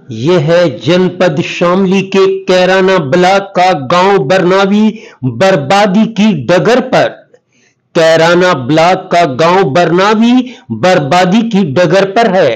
यह है जनपद शामली के कैराना ब्लॉक का गांव बरनावी बर्बादी की डगर पर। कैराना ब्लॉक का गांव बरनावी बर्बादी की डगर पर है।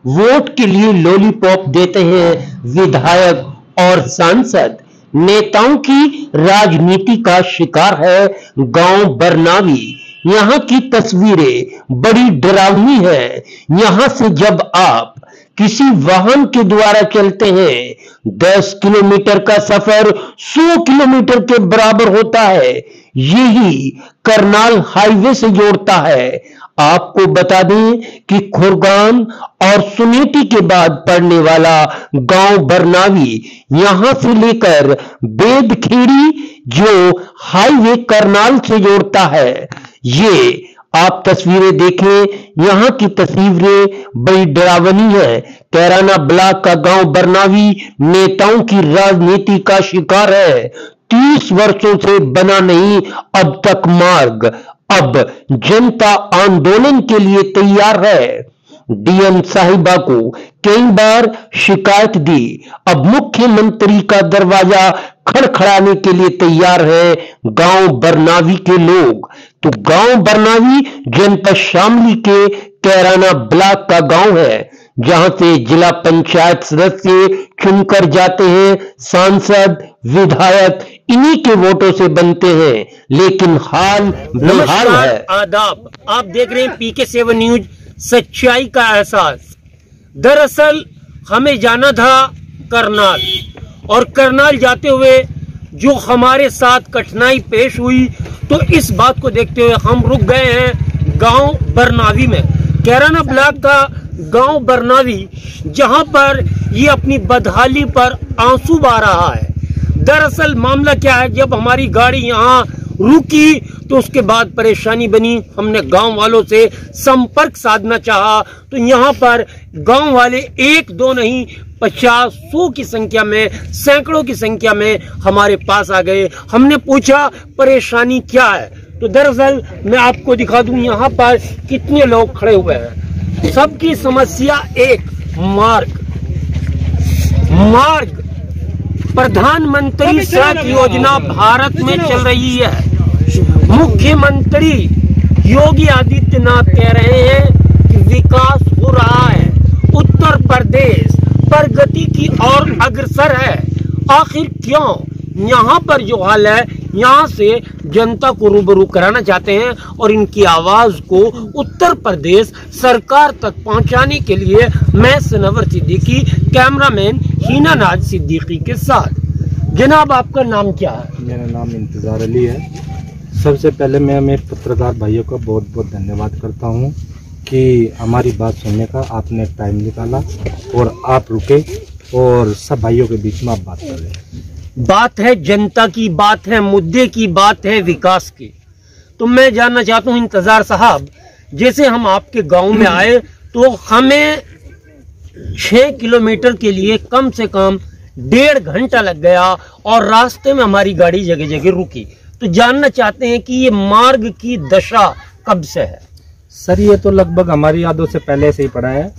वोट के लिए लॉलीपॉप देते हैं विधायक और सांसद। नेताओं की राजनीति का शिकार है गांव बरनावी। यहाँ की तस्वीरें बड़ी डरावनी है। यहाँ से जब आप किसी वाहन के द्वारा चलते हैं 10 किलोमीटर का सफर 100 किलोमीटर के बराबर होता है। यही करनाल हाईवे से जोड़ता है। आपको बता दें कि खुरगान और सुनेटी के बाद पड़ने वाला गांव बरनावी यहां से लेकर बेदखेड़ी जो हाईवे करनाल से जोड़ता है। ये आप तस्वीरें देखें, यहाँ की तस्वीरें बड़ी डरावनी है। कैराना ब्लॉक का गांव बरनावी नेताओं की राजनीति का शिकार है। 30 वर्षों से बना नहीं अब तक मार्ग। अब जनता आंदोलन के लिए तैयार है। डीएम साहिबा को कई बार शिकायत दी। अब मुख्यमंत्री का दरवाजा खड़खड़ाने के लिए तैयार है गांव बरनावी के लोग। तो गांव बरनावी जनपद शामली के कैराना ब्लॉक का गांव है, जहां से जिला पंचायत सदस्य चुनकर जाते हैं। सांसद विधायक इन्हीं के वोटों से बनते हैं, लेकिन हाल बेहाल है। आदाब, आप देख रहे हैं PK7 न्यूज, सच्चाई का एहसास। दरअसल हमें जाना था करनाल, और करनाल जाते हुए जो हमारे साथ कठिनाई पेश हुई, तो इस बात को देखते हुए हम रुक गए हैं गांव बरनावी में। कैराना ब्लॉक का गांव बरनावी, जहां पर ये अपनी बदहाली पर आंसू बहा रहा है। दरअसल मामला क्या है, जब हमारी गाड़ी यहाँ रुकी तो उसके बाद परेशानी बनी। हमने गांव वालों से संपर्क साधना चाहा तो यहाँ पर गांव वाले 1-2 नहीं 50-100 की संख्या में, सैकड़ों की संख्या में हमारे पास आ गए। हमने पूछा परेशानी क्या है, तो दरअसल मैं आपको दिखा दूं यहाँ पर कितने लोग खड़े हुए हैं। सबकी समस्या एक, मार्ग। प्रधानमंत्री सड़क योजना भारत में चल रही है। मुख्यमंत्री योगी आदित्यनाथ कह रहे हैं कि विकास हो रहा है, उत्तर प्रदेश प्रगति की ओर अग्रसर है। आखिर क्यों? यहाँ पर जो हाल है, यहाँ से जनता को रूबरू कराना चाहते हैं और इनकी आवाज को उत्तर प्रदेश सरकार तक पहुँचाने के लिए मैं सनवर सिद्दीकी, कैमरामैन हीना नाज सिद्दीकी के साथ। जनाब, आपका नाम क्या है? मेरा नाम इंतजार अली है। सबसे पहले मैं मेरे पत्रकार भाइयों का बहुत बहुत धन्यवाद करता हूं कि हमारी बात सुनने का आपने टाइम निकाला और आप रुके और सब भाइयों के बीच में आप बात कर रहे हैं। बात है जनता की, बात है मुद्दे की, बात है विकास की। तो मैं जानना चाहता हूं इंतजार साहब, जैसे हम आपके गांव में आए तो हमें 6 किलोमीटर के लिए कम से कम 1.5 घंटा लग गया और रास्ते में हमारी गाड़ी जगह जगह रुकी। तो जानना चाहते हैं कि ये मार्ग की दशा कब से है? सर, ये तो लगभग हमारी यादों से पहले से ही पड़ा है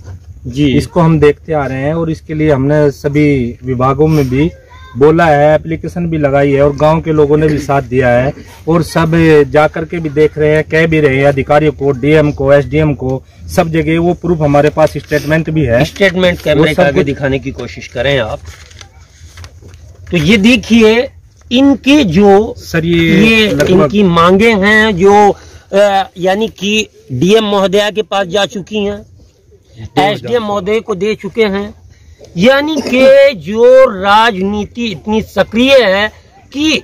जी। इसको हम देखते आ रहे हैं और इसके लिए हमने सभी विभागों में भी बोला है, एप्लीकेशन भी लगाई है और गांव के लोगों ने भी साथ दिया है और सब जाकर के भी देख रहे हैं, कह भी रहे हैं अधिकारियों को, डीएम को, एसडीएम को, सब जगह। वो प्रूफ हमारे पास स्टेटमेंट भी है। स्टेटमेंट कैमरे के आगे दिखाने की कोशिश करें आप। तो ये देखिए इनके जो सर ये इनकी मांगे हैं, जो यानी कि डीएम महोदया के पास जा चुकी हैं, एसडीएम महोदय को दे चुके हैं। यानी कि जो राजनीति इतनी सक्रिय है कि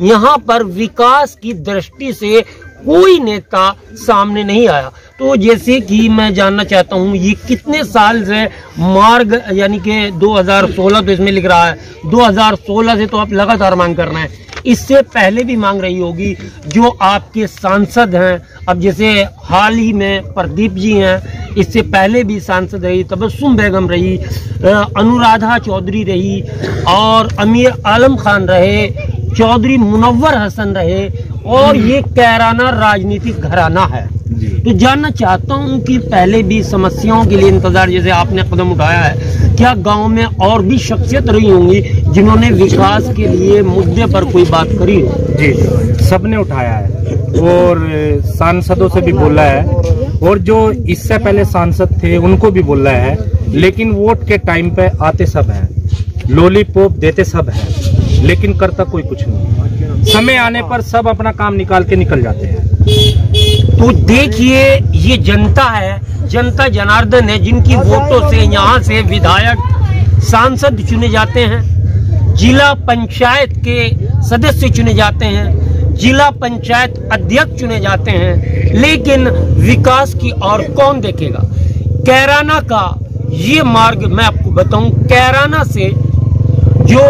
यहाँ पर विकास की दृष्टि से कोई नेता सामने नहीं आया। तो जैसे कि मैं जानना चाहता हूँ, ये कितने साल से मार्ग, यानी कि 2016 तो इसमें लिख रहा है, 2016 से तो आप लगातार मांग कर रहे हैं। इससे पहले भी मांग रही होगी जो आपके सांसद हैं। अब जैसे हाल ही में प्रदीप जी हैं, इससे पहले भी सांसद रही, तबस्सुम बेगम रही, अनुराधा चौधरी रही और अमीर आलम खान रहे, चौधरी मुनव्वर हसन रहे, और ये कैराना राजनीतिक घराना है। तो जानना चाहता हूं कि पहले भी समस्याओं के लिए इंतजार जैसे आपने कदम उठाया है, क्या गांव में और भी शख्सियत रही होंगी जिन्होंने विकास के लिए मुद्दे पर कोई बात करी हो? जी, सबने उठाया है और सांसदों से भी बोला है, और जो इससे पहले सांसद थे उनको भी बोला है, लेकिन वोट के टाइम पे आते सब हैं, लॉलीपॉप देते सब हैं, लेकिन करता कोई कुछ नहीं। समय आने पर सब अपना काम निकाल के निकल जाते हैं। तो देखिए, ये जनता है, जनता जनार्दन है, जिनकी वोटों से यहाँ से विधायक सांसद चुने जाते हैं, जिला पंचायत के सदस्य चुने जाते हैं, जिला पंचायत अध्यक्ष चुने जाते हैं, लेकिन विकास की और कौन देखेगा? कैराना का ये मार्ग मैं आपको बताऊं, कैराना से जो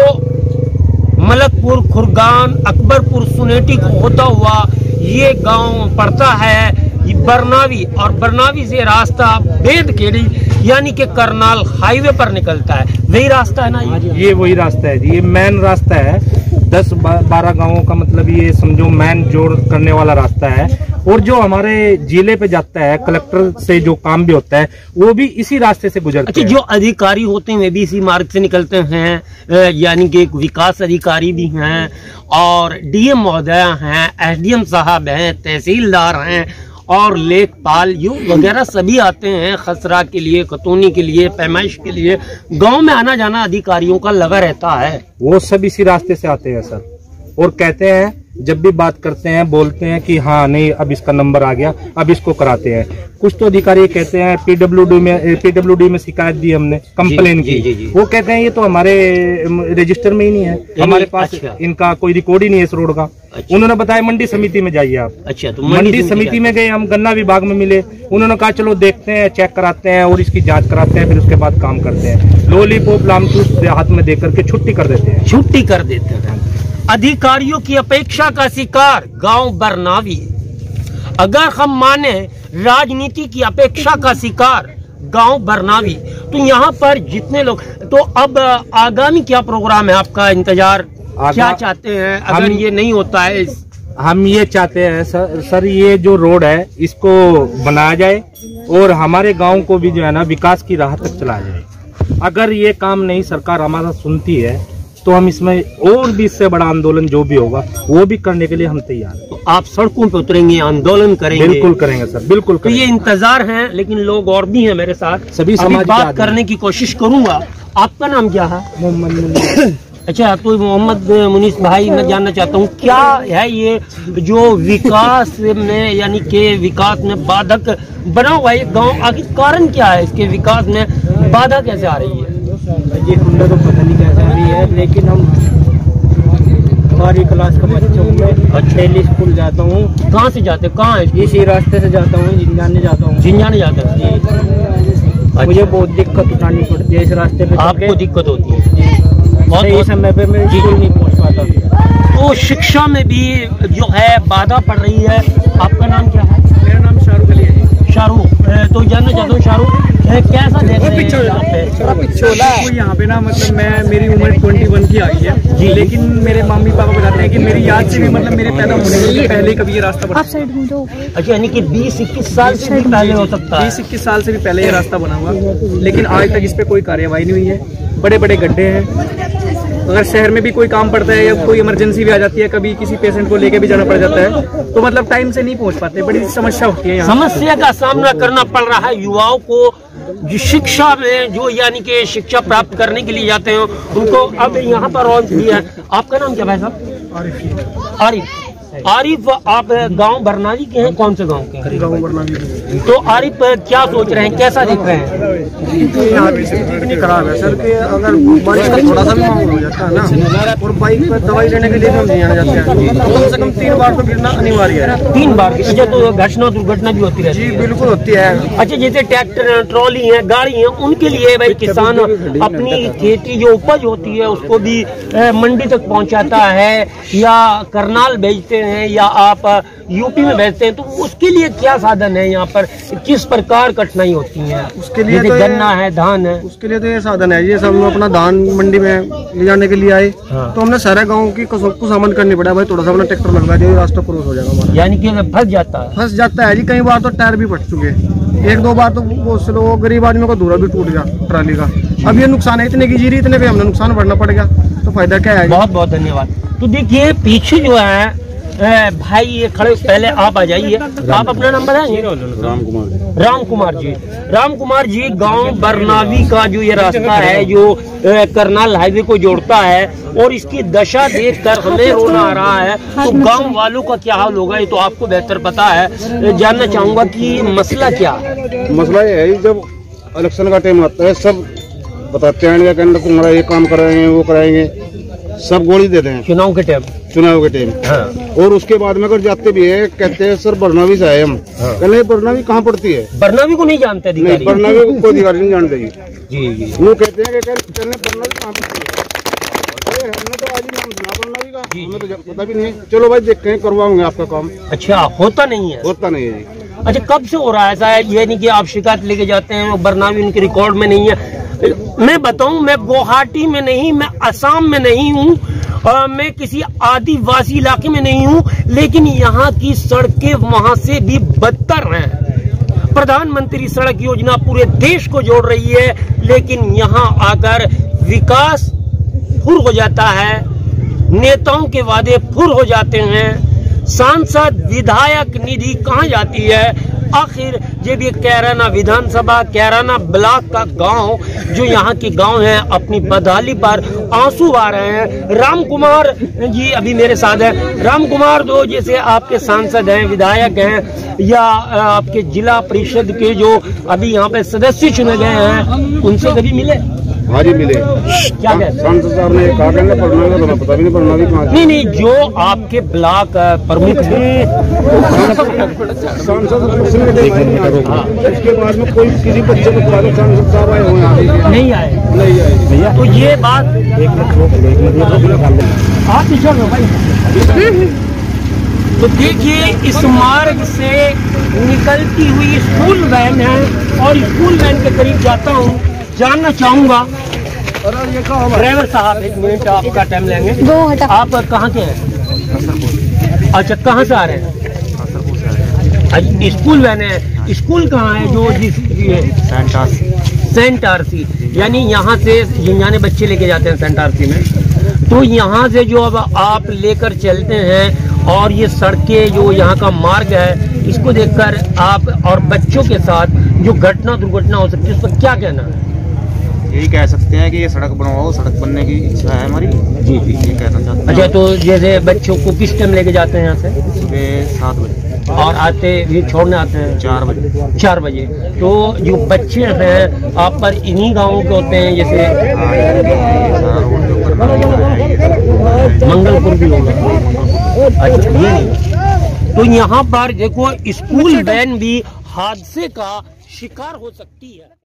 मलकपुर, खुरगान, अकबरपुर, सुनेटी को होता हुआ ये गांव पड़ता है बरनावी, और बरनावी से रास्ता बेदखेड़ी यानी कि करनाल हाईवे पर निकलता है। वही रास्ता है ना? ये वही रास्ता है जी, ये मेन रास्ता है। 10-12 गांवों का मतलब ये समझो मेन जोड़ करने वाला रास्ता है। और जो हमारे जिले पे जाता है, कलेक्टर से जो काम भी होता है वो भी इसी रास्ते से गुजरते हैं। जो अधिकारी होते हैं वे भी इसी मार्ग से निकलते हैं, यानी कि एक विकास अधिकारी भी हैं और डीएम महोदय हैं, एसडीएम साहब हैं, तहसीलदार हैं और लेखपाल यू वगैरह सभी आते हैं खसरा के लिए, खतौनी के लिए, पैमाइश के लिए। गांव में आना जाना अधिकारियों का लगा रहता है। वो सब इसी रास्ते से आते हैं सर, और कहते हैं जब भी बात करते हैं बोलते हैं कि हाँ नहीं अब इसका नंबर आ गया, अब इसको कराते हैं। कुछ तो अधिकारी कहते हैं पीडब्ल्यूडी में शिकायत दी हमने, कंप्लेन की। वो कहते हैं ये तो हमारे रजिस्टर में ही नहीं है, हमारे पास इनका कोई रिकॉर्ड ही नहीं है इस रोड का। उन्होंने बताया मंडी समिति में जाइए आप। अच्छा, तो मंडी समिति में गए, हम गन्ना विभाग में मिले, उन्होंने कहा चलो देखते हैं, चेक कराते हैं और इसकी जांच कराते हैं, फिर उसके बाद काम करते हैं। लॉलीपॉप लामचूस हाथ में देकर के छुट्टी कर देते हैं, छुट्टी कर देते हैं। अधिकारियों की अपेक्षा का शिकार गांव बरनावी। अगर हम माने राजनीति की अपेक्षा का शिकार गांव बरनावी, तो यहाँ पर जितने लोग, तो अब आगामी क्या प्रोग्राम है आपका? इंतजार क्या चाहते हैं अगर ये नहीं होता है? हम ये चाहते हैं सर ये जो रोड है इसको बनाया जाए और हमारे गांव को भी जो है ना विकास की राह तक चलाया जाए। अगर ये काम नहीं सरकार हमारा सुनती है तो हम इसमें और भी इससे बड़ा आंदोलन जो भी होगा वो भी करने के लिए हम तैयार हैं। तो आप सड़कों पे उतरेंगे, आंदोलन करेंगे? बिल्कुल करेंगे सर, बिल्कुल करेंगे। तो ये इंतजार है, लेकिन लोग और भी हैं मेरे साथ, सभी समाज बात करने की कोशिश करूंगा। आपका नाम क्या है? मोहम्मद। अच्छा, तो मोहम्मद मुनीस भाई, मैं जानना चाहता हूँ क्या है ये जो विकास में यानी कि विकास में बाधक बना हुआ है गाँव, आखिर कारण क्या है? इसके विकास में बाधा कैसे आ रही है? जी हमें तो पता नहीं कैसे आ रही है, लेकिन हम 12वीं क्लास के बच्चों में डेली स्कूल जाता हूँ। कहाँ से जाते हो? कहाँ है? इसी रास्ते से जाता हूँ, जिंजाने जाता हूँ। जिंजाने जाते हो? जी। मुझे बहुत दिक्कत उठानी पड़ती है इस रास्ते पे। आपको दिक्कत होती है? सही समय पे मैं स्कूल नहीं पहुँच पाता। तो शिक्षा में भी जो है बाधा पड़ रही है। आपका नाम क्या है? मेरा नाम शाहरुख अली है। शाहरुख, तो जानना चाहता हूँ शाहरुख कैसा देख रहे हैं यहाँ पे ना, मतलब मेरी उम्र 21 की आई है जी, लेकिन मेरे मम्मी पापा बताते हैं कि मेरी याद से भी मतलब मेरे पैदा होने से पहले कभी ये रास्ता बना। अच्छा, यानी कि 20-21 साल से भी पहले हो सकता है? 20-21 साल से भी पहले ये रास्ता बना हुआ, लेकिन आज तक इस पे कोई कार्यवाही नहीं हुई है। बड़े बड़े गड्ढे हैं। अगर शहर में भी कोई काम पड़ता है या कोई इमरजेंसी भी आ जाती है, कभी किसी पेशेंट को लेके भी जाना पड़ जाता है, तो मतलब टाइम से नहीं पहुंच पाते। बड़ी समस्या होती है यहाँ। समस्या का सामना करना पड़ रहा है युवाओं को जो शिक्षा में जो यानी कि शिक्षा प्राप्त करने के लिए जाते हैं उनको। अब यहाँ पर और भी है। आपका नाम क्या भाई साहब? आरिफ। आरिफ, आप गांव बरनावी के हैं? कौन से गांव के? गांव बरनावी। तो आरिफ क्या सोच रहे हैं, कैसा देख रहे हैं? तो यहाँ पे स्थिति इतनी खराब है सर कि अगर बारिश का थोड़ा सा भी माहौल हो जाता है ना, और बाइक पर दवाई लेने के लिए हम यहाँ जाते हैं, तो कम से कम 3 बार तो गिरना अनिवार्य है। 3 बार? अच्छा, तो घटना दुर्घटना भी होती रहती है? जी बिल्कुल होती है। अच्छा, जैसे ट्रैक्टर, ट्रॉली है, गाड़ी है, उनके लिए भाई किसान अपनी खेती जो उपज होती है उसको भी मंडी तक पहुँचाता है या करनाल भेजते हैं या आप यूपी में भेजते हैं, तो उसके लिए क्या साधन है यहाँ पर, किस प्रकार कठिनाई होती है? उसके लिए तो गन्ना है, धान है, उसके लिए तो ये साधन है, ये सब अपना धान मंडी में ले जाने के लिए आए। हाँ। तो हमने सारे गाँव की सबको सामान करनी पड़ा भाई, थोड़ा सा अपना ट्रैक्टर लगवा दिया, रास्ता क्रॉस हो जाएगा हमारा। यानी कि फंस जाता है जी। कई बार तो टायर भी फट चुके हैं, 1-2 बार तो बहुत से लोग गरीब आदमी का धूरा भी टूट गया ट्राली का। अब ये नुकसान है, इतने की जीरी इतने पे हमने नुकसान भरना पड़ेगा, तो फायदा क्या है? बहुत बहुत धन्यवाद। तो देखिए पीछे जो है भाई ये खड़े, पहले आप आ जाइए, आप अपना नाम बताएंगे? राम कुमार जी गांव बरनावी का जो ये रास्ता है जो करनाल हाईवे को जोड़ता है, और इसकी दशा देखकर हमें रोना आ रहा है। तो गांव वालों का क्या हाल होगा ये तो आपको बेहतर पता है। जानना चाहूंगा कि मसला क्या है? मसला ये है, जब इलेक्शन का टाइम आता है सब बताते हैं तुम्हारा ये काम कराएंगे वो कराएंगे, सब गोली देते हैं चुनाव के टाइम। हाँ। और उसके बाद में अगर जाते भी है कहते हैं सर बरनावी से आए हम। हाँ। कहते बरनावी कहाँ पड़ती है? बरनावी को नहीं जानते अधिकारी? नहीं, बरनावी को कोई अधिकारी नहीं जानते जी। वो कहते हैं कि बरनावी कहाँ पड़ती है, हमने तो आज ही नाम सुना बरनावी का, हमें तो पता भी नहीं। चलो भाई देखते हैं, करवाऊंगे आपका काम। अच्छा, होता नहीं है? होता नहीं है जी। अच्छा, कब से हो रहा है ऐसा? ये नहीं कि आप शिकायत लेके जाते हैं, बरनावी उनके रिकॉर्ड में नहीं है। मैं बताऊं, मैं गुवाहाटी में नहीं, मैं असम में नहीं हूँ, मैं किसी आदिवासी इलाके में नहीं हूँ, लेकिन यहाँ की सड़कें वहां से भी बदतर हैं। प्रधानमंत्री सड़क योजना पूरे देश को जोड़ रही है, लेकिन यहाँ आकर विकास फुर हो जाता है, नेताओं के वादे फुर हो जाते हैं, सांसद विधायक निधि कहाँ जाती है? आखिर जब ये कैराना विधानसभा, कैराना ब्लॉक का गांव जो यहाँ के गांव हैं, अपनी बदहाली पर आंसू आ रहे हैं। राम कुमार जी अभी मेरे साथ है। राम कुमार जो जैसे आपके सांसद हैं, विधायक हैं, या आपके जिला परिषद के जो अभी यहाँ पे सदस्य चुने गए हैं, उनसे कभी मिले? हाँ जी मिले। क्या कहते? सांसद साहब ने कहा कि बरनावी का पता भी नहीं, बरनावी कहाँ? नहीं, जो आपके ब्लॉक प्रमुख हैं सांसद उसके बाद में कोई किसी बच्चे को सांसद साहब आए हुए नहीं आए। तो ये बात आप पीछे भाई। तो देखिए इस मार्ग से निकलती हुई स्कूल वैन है, और स्कूल वैन के करीब जाता हूँ, जानना चाहूंगा। ड्राइवर साहब एक मिनट आपका टाइम लेंगे। आप कहाँ के हैं? अच्छा, कहाँ से आ रहे हैं? स्कूल वैन है। स्कूल कहाँ है? जो सेंट आरसी, यानी यहाँ से जिन्याने बच्चे लेके जाते हैं सेंट आरसी में। तो यहाँ से जो अब आप लेकर चलते हैं, और ये सड़कें जो यहाँ का मार्ग है, इसको देखकर आप और बच्चों के साथ जो दुर्घटना हो सकती है, उस पर क्या कहना है? यही कह सकते हैं कि ये सड़क बनवाओ, सड़क बनने की इच्छा है हमारी। जी, ये कहना चाहते हैं। अच्छा, तो जैसे बच्चों को किस टाइम लेके जाते हैं यहाँ से? सुबह 7 बजे, और आते भी छोड़ने आते हैं 4 बजे। 4 बजे। तो जो बच्चे हैं आप पर इन्हीं गाँवों के होते हैं, जैसे मंगलपुर भी होगा? अच्छा, ये नहीं। तो यहाँ पर देखो स्कूल वैन भी हादसे का शिकार हो सकती है।